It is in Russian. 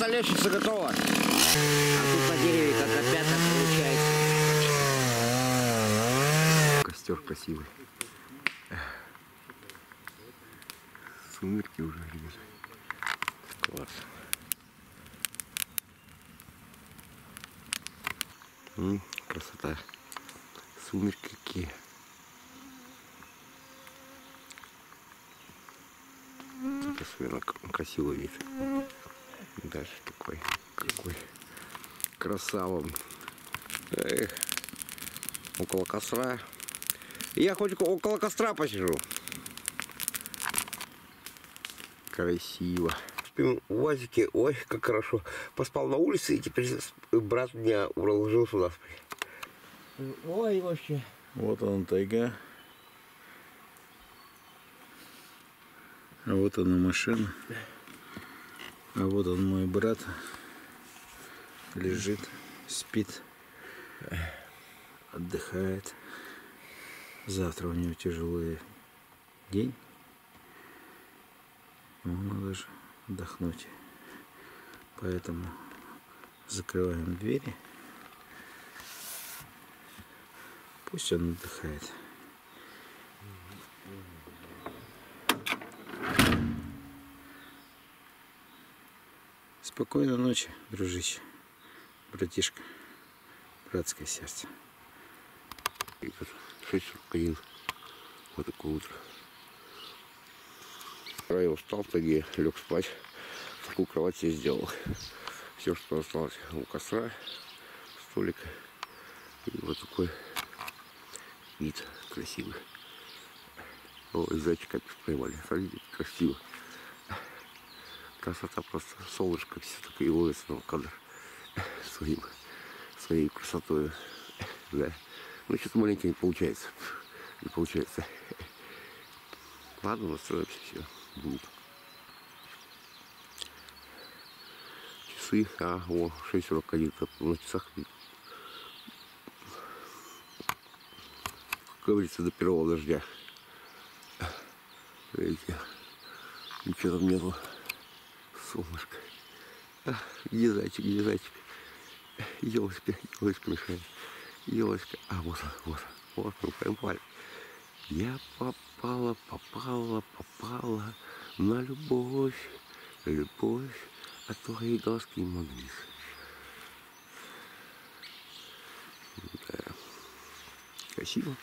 столешница готова. А тут на дереве как опята получается. Костер красивый. Сумерки уже, ребята. Класс. Красота. Сумерки какие. Это совершенно красивый вид. Даже такой, какой красава. Эх, около костра. Я хоть около костра посижу. Красиво. Спим в УАЗике. Ой, как хорошо. Поспал на улице, и теперь брат меня уложил сюда спать. Ой, вообще. Вот он, тайга. А вот она машина. А вот он, мой брат. Лежит, спит, отдыхает. Завтра у него тяжелый день. Ему надо же отдохнуть. Поэтому закрываем двери. Пусть он отдыхает. Спокойной ночи, дружище, братишка, братское сердце. 6:41. Вот такое утро. Я устал в таге, лег спать. Такую кровать себе сделал. Все, что осталось у костра, столик. И вот такой вид красивый. Ой, зайчика поймали. Смотрите, красиво. Красота просто. Солнышко все так и ловится на кадр своей красотой. Да. Ну, что-то маленько не получается. Не получается. Ладно, настроимся, все будет. Часы, о, 6:41, на часах. Как говорится, до первого дождя. Видите, ничего там нету. Солнышко. Где зайчик, где зайчик? Елочка, елочка мешает. Елочка. А вот мы поймали. Я попала на любовь от твоей глазки молись. Да. Красиво.